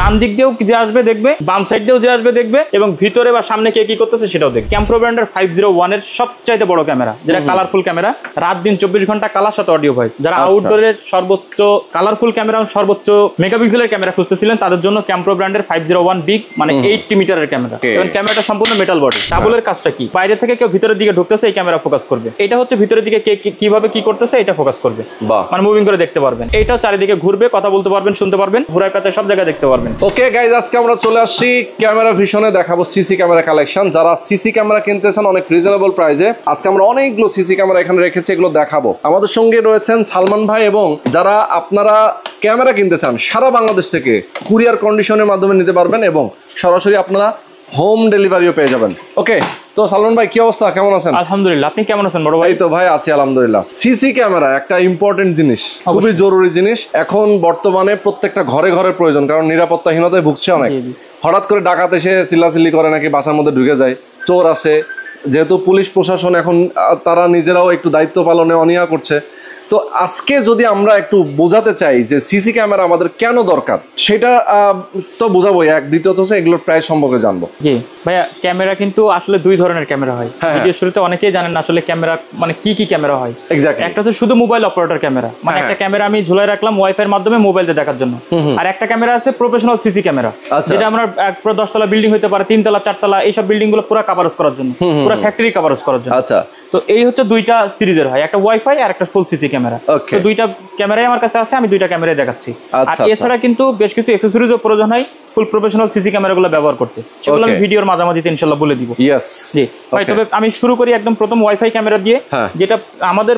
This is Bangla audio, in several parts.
ডান দিক দিয়েও যে আসবে দেখবে, বাম সাইড দিয়েও যে আসবে দেখবে, এবং ভিতরে বা সামনে কে কি করতেছে সেটাও দেখবে। ক্যাম্প্রো ব্র্যান্ডের 501 এর সবচাইতে বড় ক্যামেরা, যেটা কালারফুল ক্যামেরা, রাত দিন 24 ঘন্টা কালার সাথে অডিও ভয়েস। যারা আউটডোরের সর্বোচ্চ কালারফুল ক্যামেরা এবং সর্বোচ্চ মেগাপিক্সেলের ক্যামেরা খুঁজতেছিলেন তাদের জন্য ক্যাম্প্রো ব্র্যান্ডের 501 বিগ মানে 80 মিটারের ক্যামেরা, এবং ক্যামেরাটা সম্পূর্ণ মেটাল বডি। ডাবলের কাজটা কি, বাইরে থেকে কেউ ভিতরের দিকে ঢুকতেছে এই ক্যামেরা ফোকাস করবে, এটা হচ্ছে ভিতরের দিকে কে কিভাবে কি করতেছে এটা ফোকাস করবে, মানে মুভিং করে দেখতে পারবেন। এটাও চারিদিকে ঘুরবে, কথা বলতে পারবেন, শুনতে পারবেন, ঘুরায় পাতায় সব জায়গায় দেখতে পারবেন। ওকে গাইজ, আজকে আমরা চলে আসছি ক্যামেরা ভিশনে, দেখাবো সিসি ক্যামেরা কালেকশন। যারা সিসি ক্যামেরা কিনতেছেন অনেক রিজনেবল প্রাইসে, আজকে আমরা অনেকগুলো সিসি ক্যামেরা এখানে রেখেছি, এগুলো দেখাবো। আমাদের সঙ্গে রয়েছেন সালমান ভাই, এবং যারা আপনারা ক্যামেরা কিনতে চান সারা বাংলাদেশ থেকে কুরিয়ার কন্ডিশনের মাধ্যমে নিতে পারবেন, এবং সরাসরি আপনারা হোম ডেলিভারিও পেয়ে যাবেন। ওকে, তো সালমান ভাই কি অবস্থা, কেমন আছেন? আলহামদুলিল্লাহ, আপনি কেমন আছেন বড় ভাই? তো ভাই আছি আলহামদুলিল্লাহ। সিসি ক্যামেরা একটা ইম্পর্টেন্ট জিনিস, খুবই জরুরি জিনিস। এখন বর্তমানে প্রত্যেকটা ঘরে ঘরে প্রয়োজন, কারণ নিরাপত্তাহীনতায় ভুগছে অনেক। হঠাৎ করে ডাকাত এসে চিল্লাচিল্লি করে, নাকি বাসার মধ্যে ঢুকে যায়, চোর আসে। যেহেতু পুলিশ প্রশাসন এখন তারা নিজেরাও একটু দায়িত্ব পালনে অনীহা করছে, তো আজকে যদি আমরা একটু বোঝাতে চাই যে সিসি ক্যামেরা আমাদের কেন দরকার, সেটা তো বোঝাবো। দ্বিতীয়ত হচ্ছে এগুলোর প্রাইস সম্পর্কে জানবো। জি ভাইয়া, ক্যামেরা কিন্তু আসলে দুই ধরনের ক্যামেরা হয়। ভিডিও শুরুতে অনেকেই জানেন না আসলে ক্যামেরা মানে কি ক্যামেরা হয়। একটা হচ্ছে শুধু মোবাইল অপারেটর ক্যামেরা, মানে একটা ক্যামেরা আমি ঝুলাই রাখলাম ওয়াইফাই এর মাধ্যমে মোবাইল দিয়ে দেখার জন্য। আর একটা ক্যামেরা আছে প্রফেশনাল সিসি ক্যামেরা, যেটা আমরা পুরো 10 তলা বিল্ডিং হতে পারে, 3 তলা 4 তলা এইসব বিল্ডিং গুলো পুরো কভারেজ করার জন্য, পুরো ফ্যাক্টরি কভারেজ করার জন্য। আচ্ছা, তো এই হচ্ছে দুইটা সিরিজের হয়, একটা ওয়াইফাই আর একটা ফুল সিসি ক্যামেরা। তো দুইটা ক্যামেরাই আমার কাছে আছে, আমি দুইটা ক্যামেরাই দেখাচ্ছি। আর এছাড়া কিন্তু বেশ কিছু অ্যাকসেসরিজও প্রয়োজন হয় ফুল প্রফেশনাল সিসি ক্যামেরাগুলো ব্যবহার করতে, সেগুলো আমি ভিডিওর মাঝামাঝিতে ইনশাআল্লাহ বলে দিব। জি ভাই, তবে আমি শুরু করি একদম প্রথম ওয়াইফাই ক্যামেরা দিয়ে, যেটা আমাদের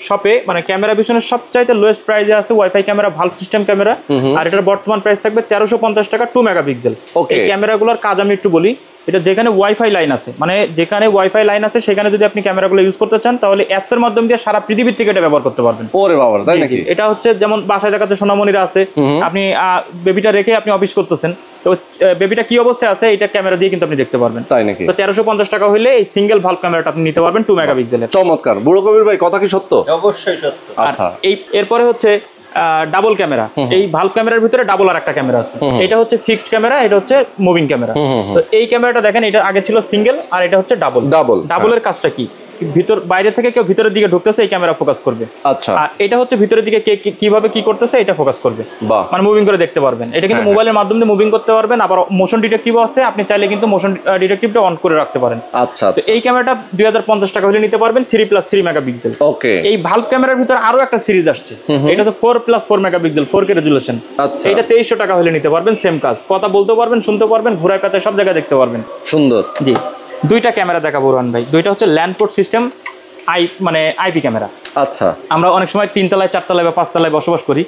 শপে মানে ক্যামেরা ভিশনের সবচাইতে লোয়েস্ট প্রাইসে আছে wifi camera, valve system camera. আর এটার বর্তমান প্রাইস থাকবে 1350 টাকা, 2 মেগাপিক্সেল। এই ক্যামেরাগুলোর কাজ আমি একটু বলি। এটা যেখানে ওয়াইফাই লাইন আছে, মানে যেখানে ওয়াইফাই লাইন আছে সেখানে যদি আপনি ক্যামেরাগুলো ইউজ করতে চান, তাহলে অ্যাপস এর মাধ্যমে দিয়ে সারা পৃথিবীর থেকে এটা ব্যবহার করতে পারবেন। ওরে বাবা, তাই নাকি? এটা হচ্ছে যেমন বাসায় দেখাচ্ছে সোনামণিরা আছে, আপনি বেবিটা রেখে আপনি অফিস করতেছেন, তো বেবিটা কি অবস্থায় আছে এটা ক্যামেরা দিয়ে কিন্তু আপনি দেখতে পারবেন। তাই নাকি? তো 1350 টাকা হইলে এই সিঙ্গেল ভালভ ক্যামেরাটা আপনি নিতে পারবেন 2 মেগাপিক্সেলের। চমৎকার। বুড়ো কবির ভাই, কথা কি সত্য? অবশ্যই সত্য। আচ্ছা, এরপরে হচ্ছে ডাবল ক্যামেরা। এই ভালভ ক্যামেরার ভিতরে ডাবল আর একটা ক্যামেরা আছে। এটা হচ্ছে ফিক্সড ক্যামেরা, এটা হচ্ছে মুভিং ক্যামেরা। তো এই ক্যামেরাটা দেখেন, এটা আগে ছিল সিঙ্গেল আর এটা হচ্ছে ডাবল। ডাবলের কাজটা কি, ভিতর বাইরে থেকে কেউ ভিতরের দিকে ঢুকতেছে এই ক্যামেরা ফোকাস করবে। আচ্ছা, আর এটা হচ্ছে ভিতরের দিকে কে কিভাবে কি করতেছে এটা ফোকাস করবে, মানে মুভিং করে দেখতে পারবেন। এটা কিন্তু মোবাইলের মাধ্যমে মুভিং করতে পারবেন। আবার মোশন ডিটেকটিভও আছে, আপনি চাইলে কিন্তু মোশন ডিটেকটিভটা অন করে রাখতে পারেন। আচ্ছা, তো এই ক্যামেরাটা 2050 টাকা হলে নিতে পারবেন, 3+3 মেগাপিক্সেল। ওকে, এই ভালভ ক্যামেরার ভিতরে আরো একটা সিরিজ আসছে, এটা তো 4+4 মেগাপিক্সেল 4K রেজুলেশন। আচ্ছা, এটা 2300 টাকা হলে নিতে পারবেন, সেম কাজ, কথা বলতে পারবেন, শুনতে পারবেন, ঘোরায় পাতায় সব জায়গায় দেখতে পারবেন। সুন্দর। জি, দুইটা ক্যামেরা দেখাবো রোহান ভাই। দুইটা হচ্ছে ল্যান্ডপোর্ট সিস্টেম মানে আইপি ক্যামেরা। আচ্ছা, আমরা অনেক সময় 3 তলায় 4 তলায় বা 5 তলায় বসবাস করি,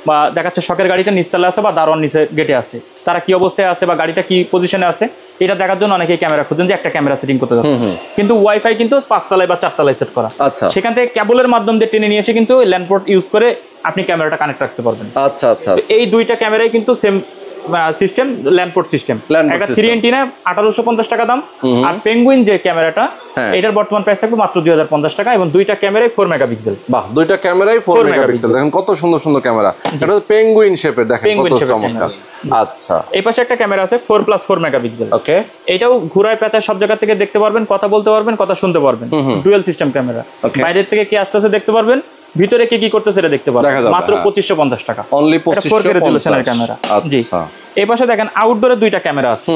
বা দেখাচ্ছে শখের গাড়িটা নিচতলায় আছে বা দারোয়ান নিচে গেটে আছে, তারা কি অবস্থায় আছে বা গাড়িটা কি পজিশনে আছে এটা দেখার জন্য অনেকেই ক্যামেরা খুঁজেন যে একটা ক্যামেরা সেটিং করতে যাচ্ছে। কিন্তু ওয়াইফাই কিন্তু 5 তলায় বা 4 তলায় সেট করা। আচ্ছা, সেখান থেকে কেবলের মাধ্যম দিয়ে টেনে নিয়ে এসে কিন্তু ল্যান্ডপোর্ট ইউজ করে আপনি ক্যামেরাটা কানেক্ট রাখতে পারবেন। আচ্ছা আচ্ছা, এই দুইটা ক্যামেরাই কিন্তু সেম সিস্টেম, ল্যান্ডপোর্ট সিস্টেম। একটা 3 এন্টিনা 1850 টাকা দাম। আর পেঙ্গুইন যে ক্যামেরাটা, এটার বর্তমান প্রাইস থাকবে মাত্র 2050 টাকা, এবং দুইটা ক্যামেরাই 4 মেগাপিক্সেল। বাহ, দুইটা ক্যামেরাই 4 মেগাপিক্সেল। দেখেন কত সুন্দর সুন্দর ক্যামেরা। এটা পেঙ্গুইন শেপের, দেখেন কত চমৎকার। আচ্ছা, এই পাশে একটা ক্যামেরা আছে 4+4 মেগাপিক্সেল। ওকে, এটাও ঘুরায় পেঁচায় সব জায়গা থেকে দেখতে পারবেন, কথা বলতে পারবেন, কথা শুনতে পারবেন। ডুয়াল সিস্টেম ক্যামেরা, বাইরের থেকে কে আসতেছে দেখতে পারবেন, ভিতরে কে কি করতেছে এটা দেখতে পারবেন। মাত্র 2550 টাকা, অনলি 4K রেজুলেশনের ক্যামেরা। জি, এই পাশে দেখেন আউটডোরে দুইটা ক্যামেরা আছে,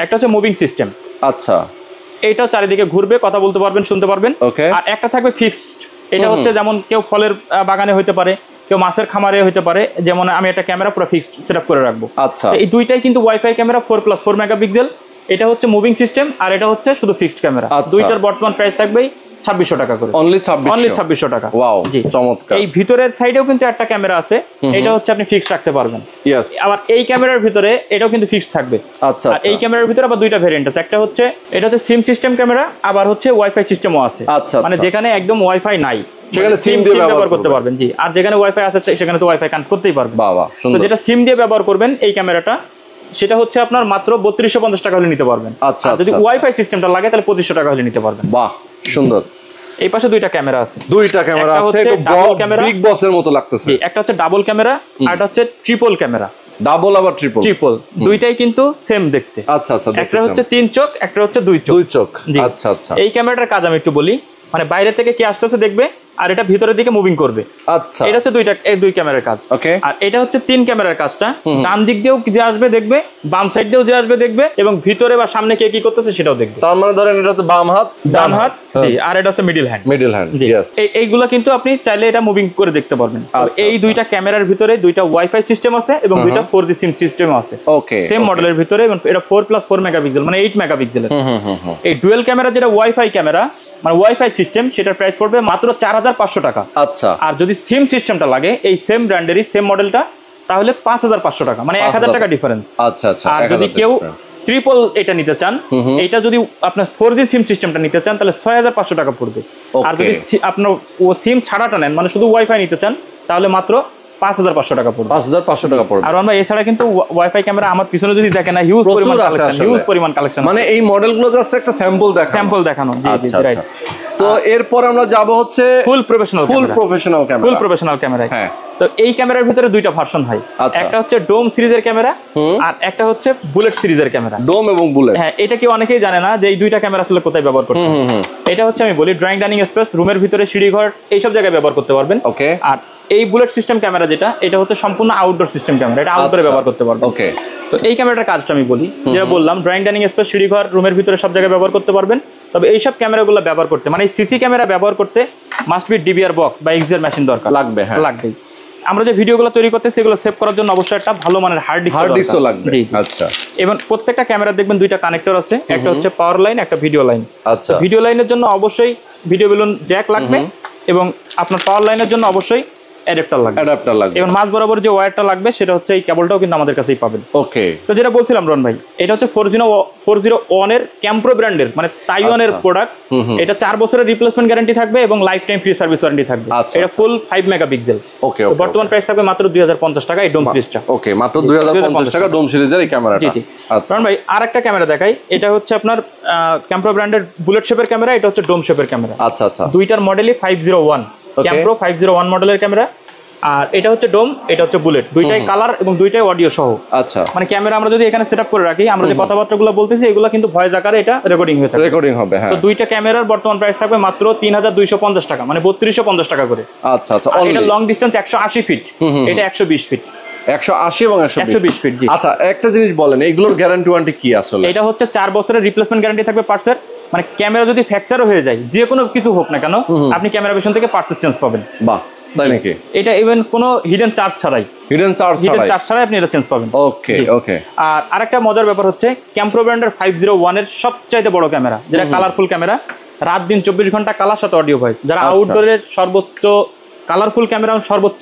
একটা হচ্ছে মুভিং সিস্টেম। আচ্ছা, এটাও চারিদিকে ঘুরবে, কথা বলতে পারবেন, শুনতে পারবেন। আর একটা থাকবে ফিক্সড, এটা হচ্ছে যেমন কেউ ফলের বাগানে হতে পারে, কেউ মাছের খামারে হতে পারে, যেমন আমি একটা ক্যামেরা পুরো ফিক্সড সেটআপ করে রাখবো। আচ্ছা, এই দুইটাই কিন্তু ওয়াইফাই ক্যামেরা 4+4 মেগাপিক্সেল। এটা হচ্ছে মুভিং সিস্টেম আর এটা হচ্ছে শুধু ফিক্সড ক্যামেরা। দুইটার বর্তমান প্রাইস থাকবে 2600 টাকা করে, অনলি 2600 টাকা। ওয়াও, জি চমৎকার। এই ভিতরের সাইডেও কিন্তু একটা ক্যামেরা আছে, এটা হচ্ছে আপনি ফিক্সড রাখতে পারবেন। ইয়েস, আবার এই ক্যামেরার ভিতরে এটাও কিন্তু ফিক্সড থাকবে। আচ্ছা, আর এই ক্যামেরার ভিতরে আবার দুইটা ভেরিয়েন্ট আছে, একটা হচ্ছে এটা হচ্ছে সিম সিস্টেম ক্যামেরা, আবার হচ্ছে ওয়াইফাই সিস্টেমও আছে। আচ্ছা, মানে যেখানে একদম ওয়াইফাই নাই সেখানে সিম দিয়ে ব্যবহার করতে পারবেন। জি, আর যেখানে ওয়াইফাই আছে সেখানে তো ওয়াইফাই কানেক্ট করতেই পারবেন। বাবা, তো যেটা সিম দিয়ে ব্যবহার করবেন এই ক্যামেরাটা, সেটা হচ্ছে আপনার মাত্র 3250 টাকা হলে নিতে পারবেন। আচ্ছা, যদি ওয়াইফাই সিস্টেমটা লাগে তাহলে 2500 টাকা হলে নিতে পারবেন। বাহ, সুন্দর। এই পাশে দুইটা ক্যামেরা আছে, দুইটা ক্যামেরা আছে, একটু বিগ বসের মতো লাগতেছে। একটা হচ্ছে ডাবল ক্যামেরা আর একটা হচ্ছে ট্রিপল ক্যামেরা। ডাবল আবার ট্রিপল ট্রিপল দুইটাই কিন্তু সেম দেখতে। আচ্ছা আচ্ছা, একটা হচ্ছে 3 চোখ, একটা হচ্ছে 2 চোখ। 2 চোখ, আচ্ছা আচ্ছা। এই ক্যামেরাটার কাজ আমি একটু বলি, মানে বাইরে থেকে কে আসতেছে দেখবে, আর এটা ভিতরের দিকে মুভিং করবে। আচ্ছা, এটা হচ্ছে দুই ক্যামেরার কাজ। ওকে। আর এটা হচ্ছে 3 ক্যামেরার কাজটা, ডান দিক দিয়েও যে আসবে দেখবে, বাম সাইড দিয়েও যে আসবে দেখবে, এবং ভিতরে বা সামনে কে কি করতেছে সেটাও দেখবে। তার মানে ধরেন এটা তো বাম হাত, ডান হাত, জি, আর এটা হচ্ছে middle hand. Middle hand, yes. এইগুলা কিন্তু আপনি চাইলে এটা মুভিং করে দেখতে পারবেন। এই দুইটা ক্যামেরার ভিতরে দুইটা ওয়াইফাই সিস্টেম আছে এবং দুইটা 4G সিম সিস্টেম আছে। ওকে, সেম মডেলের ভিতরে, এবং এটা 4+4 মেগাপিক্সেল মানে 8 মেগাপিক্সেলের। এই ডুয়াল ক্যামেরা যেটা ওয়াইফাই ক্যামেরা মানে ওয়াইফাই সিস্টেম, সেটার প্রাইস পড়বে মাত্র 4500 টাকা। আচ্ছা। আর যদি সিম সিস্টেমটা লাগে এই সেম ব্র্যান্ডেরই সেম মডেলটা, তাহলে 5500 টাকা, মানে 1000 টাকা ডিফারেন্স। আচ্ছা আচ্ছা। আর যদি কেউ ট্রিপল এটা নিতে চান, এটা যদি আপনার 4G সিম সিস্টেমটা নিতে চান তাহলে 6500 টাকা পড়বে। আর যদি আপনার ও সিম ছাড়াটা নেন, মানে শুধু ওয়াইফাই নিতে চান, তাহলে মাত্র 5500 টাকা পড়বে। 5500 টাকা পড়বে। আর আমরা এছাড়া কিন্তু ওয়াইফাই ক্যামেরা আমার পিছনে যদি দেখেন না, হিউজ পরিমাণ কালেকশন, মানে এই মডেলগুলো জাস্ট একটা স্যাম্পল দেখানো। জি জি, রাইট। তো এরপর আমরা যাব হচ্ছে ফুল প্রফেশনাল ক্যামেরা। হ্যাঁ, তো এই ক্যামেরার ভিতরে দুইটা ভার্সন হয়, একটা হচ্ছে ডোম সিরিজের ক্যামেরা আর একটা হচ্ছে বুলেট সিরিজের ক্যামেরা। ডোম এবং বুলেট, হ্যাঁ, এটা কি অনেকেই জানে না যে এই দুইটা ক্যামেরা আসলে কোথায় ব্যবহার করতে হয়। এটা হচ্ছে আমি বলি ড্রয়িং ডাইনিং স্পেস, রুমের ভিতরে সিঁড়ি ঘর এইসব জায়গায় ব্যবহার করতে পারবেন। ওকে। আর এই বুলেট সিস্টেম ক্যামেরা যেটা, এটা হচ্ছে সম্পূর্ণ আউটডোর সিস্টেম ক্যামেরা, এটা আউটডোরে ব্যবহার করতে পারবেন। ওকে। তো এই ক্যামেরাটার কাজটা আমি বলি, যেটা বললাম ড্রয়িং ডাইনিং স্পেস, সিঁড়ি ঘর, রুমের ভিতরে সব জায়গায় ব্যবহার করতে পারবেন। তবে এইসব ক্যামেরাগুলো ব্যবহার করতে, মানে সিসি ক্যামেরা ব্যবহার করতে মাস্ট বি ডিবিআর বক্স বা এক্সআর মেশিন দরকার লাগবে। হ্যাঁ, লাগবেই। আমরা যে ভিডিওগুলো তৈরি করতে সেগুলো সেভ করার জন্য অবশ্যই একটা ভালো মানের হার্ড ডিস্কও লাগবে। জি, আচ্ছা। এবং প্রত্যেকটা ক্যামেরা দেখবেন দুইটা কানেক্টর আছে, একটা হচ্ছে পাওয়ার লাইন, একটা ভিডিও লাইন। আচ্ছা। ভিডিও লাইনের জন্য অবশ্যই ভিডিও বেলুন জ্যাক লাগবে, এবং আপনার পাওয়ার লাইনের জন্য অবশ্যই অ্যাডাপ্টার লাগবে। এবং মাঝ বরাবর যে ওয়্যারটা লাগবে সেটা হচ্ছে এই কেবলটাও কিন্তু আমাদের কাছেই পাবেন। ওকে। তো যেটা বলছিলাম রন ভাই, এটা হচ্ছে 401 এর ক্যাম্প্রো ব্র্যান্ডের, মানে তাইওয়ানের প্রোডাক্ট। এটা 4 বছরের রিপ্লেসমেন্ট গ্যারান্টি থাকবে এবং life time free service warranty থাকবে। এটা ফুল 5 মেগাপিক্সেল। ওকে। বর্তমান প্রাইস থাকবে মাত্র 2050 টাকা এই ডোম সিরিজটা। ওকে, মাত্র 2050 টাকা ডোম সিরিজের এই ক্যামেরাটা। জি জি। আচ্ছা রন ভাই, আরেকটা ক্যামেরা দেখাই। এটা হচ্ছে আপনার ক্যাম্প্রো ব্র্যান্ডের বুলেট শেপের ক্যামেরা, এটা হচ্ছে ডোম শেপের ক্যামেরা। আচ্ছা আচ্ছা। দুইটার মডেলই 501 ক্যাম্প্রো 501 মডেলের ক্যামেরা। আর এটা হচ্ছে ডোম, এটা হচ্ছে বুলেট, দুইটাই কালার এবং দুইটাই অডিও সহ। আচ্ছা। মানে ক্যামেরা আমরা যদি এখানে সেটআপ করে রাখি, আমরা যে কথাবার্তাগুলো বলতেছি এগুলো কিন্তু ভয়েস আকারে এটা রেকর্ডিং হয়ে থাকবে। রেকর্ডিং হবে, হ্যাঁ। তো দুইটা ক্যামেরার বর্তমান প্রাইস থাকবে মাত্র 3250 টাকা, মানে 3250 টাকা করে। আচ্ছা আচ্ছা। এটা লং ডিসটেন্স 180 ফিট, এটা 120 ফিট। 180 এবং 120 ফিট। জি। আচ্ছা, একটা জিনিস বলেন, এগুলোর গ্যারান্টি ওয়ারেন্টি কি আসলে? এটা হচ্ছে 4 বছরের রিপ্লেসমেন্ট গ্যারান্টি থাকবে পার্টসের, মানে ক্যামেরা যদি ফ্র্যাকচারও হয়ে যায়, যে কোনো কিছু হোক না কেন, আপনি ক্যামেরা ভিশন থেকে পার্টসের চেঞ্জ পাবেন। বাহ, তাই নাকি? এটা ইভেন কোনো হিডেন চার্জ ছাড়াই আপনি এটা চেঞ্জ পাবেন। ওকে ওকে। আর আরেকটা মজার ব্যাপার হচ্ছে ক্যাম্প্রো ব্র্যান্ডের 501 এর সবচাইতে বড় ক্যামেরা, যেটা কালারফুল ক্যামেরা, রাত দিন 24 ঘন্টা কালার সাথে অডিও ভয়েস। যারা আউটডোরের সর্বোচ্চ কালারফুল ক্যামেরা, সর্বোচ্চ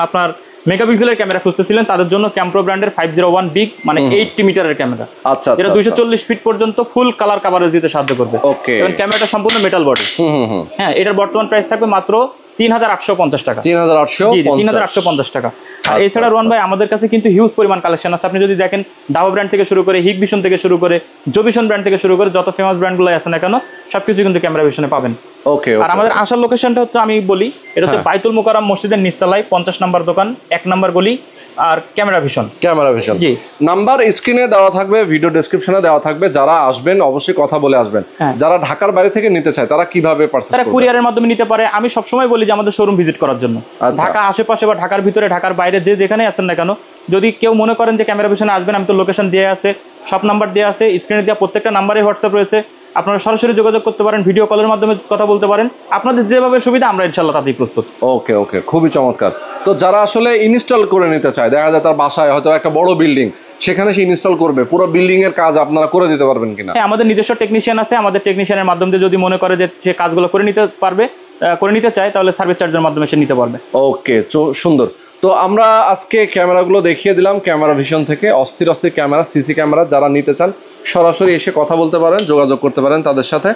আপনার মেগাপিক্সেলের ক্যামেরা খুঁজতেছিলেন, তাদের জন্য ক্যাম্প্রো ব্র্যান্ডের 501 বিগ, মানে 80 মিটারের ক্যামেরা। আচ্ছা। এটা 240 ফিট পর্যন্ত ফুল কালার কভারেজ দিতে সাহায্য করবে। ওকে। এবং ক্যামেরাটা সম্পূর্ণ মেটাল বডি। হ্যাঁ, এটার বর্তমান প্রাইস থাকবে মাত্র 3850 টাকা। 3850 টাকা। আর এছাড়া রোহন ভাই, আমাদের কাছে কিন্তু হিউজ পরিমাণ কালেকশন আছে। আপনি যদি দেখেন, ডাবো ব্র্যান্ড থেকে শুরু করে, হিগ ভিশন থেকে শুরু করে, জোভিশন ব্র্যান্ড থেকে শুরু করে, যত ফেমাস ব্র্যান্ডগুলো আছে না কেন, সবকিছু কিন্তু ক্যামেরা ভিশনে পাবেন। ওকে। আর আমাদের আসার লোকেশনটা হচ্ছে, আমি বলি, এটা হচ্ছে বাইতুল মুকাররম মসজিদের নিচতলায় 50 নম্বর দোকান, 1 নম্বর গলি, আর ক্যামেরা ভিশন। জি। নাম্বার স্ক্রিনে দেওয়া থাকবে, ভিডিও ডেসক্রিপশনে দেওয়া থাকবে। যারা আসবেন অবশ্যই কথা বলে আসবেন। যারা ঢাকার বাইরে থেকে নিতে চায় তারা কিভাবে পারচেজ করবে? তারা কুরিয়ারের মাধ্যমে নিতে পারে। আমি সবসময় বলি যে আমাদের শোরুম ভিজিট করার জন্য। ঢাকা আশেপাশে বা ঢাকার ভিতরে, ঢাকার বাইরে যে যেখানে আছেন না কেন, যদি কেউ মনে করেন যে ক্যামেরা ভিশনে আসবেন, আমি তো লোকেশন দেওয়া আছে, সব নাম্বার দেওয়া আছে, স্ক্রিনে দেওয়া প্রত্যেকটা নাম্বারে হোয়াটসঅ্যাপ রয়েছে। আপনারা সরাসরি যোগাযোগ করতে পারেন, ভিডিও কলের মাধ্যমে কথা বলতে পারেন। আপনাদের যেভাবে সুবিধা, আমরা ইনশাআল্লাহ তাতেই প্রস্তুত। ওকে ওকে, খুবই চমৎকার। তো যারা আসলে ইনস্টল করে নিতে চায়, দেখা যায় তার বাসায় হয়তো একটা বড় বিল্ডিং, সেখানে সে ইনস্টল করবে, পুরো বিল্ডিং এর কাজ আপনারা করে দিতে পারবেন কিনা? হ্যাঁ, আমাদের নিজস্ব টেকনিশিয়ান আছে। আমাদের টেকনিশিয়ানের মাধ্যমে যদি মনে করে যে সে কাজগুলো করে নিতে চায়, তাহলে সার্ভিস চার্জের মাধ্যমে সে নিতে পারবে। ওকে, সুন্দর। তো আমরা আজকে ক্যামেরাগুলো দেখিয়ে দিলাম ক্যামেরা ভিশন থেকে। অস্থির ক্যামেরা, সিসি ক্যামেরা যারা নিতে চান সরাসরি এসে কথা বলতে পারেন, যোগাযোগ করতে পারেন তাদের সাথে।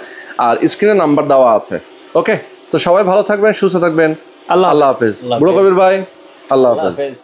আর স্ক্রিনে নাম্বার দেওয়া আছে। ওকে, তো সবাই ভালো থাকবেন, সুস্থ থাকবেন। আল্লাহ হাফেজ। বুড়ো কবির ভাই, আল্লাহ হাফেজ।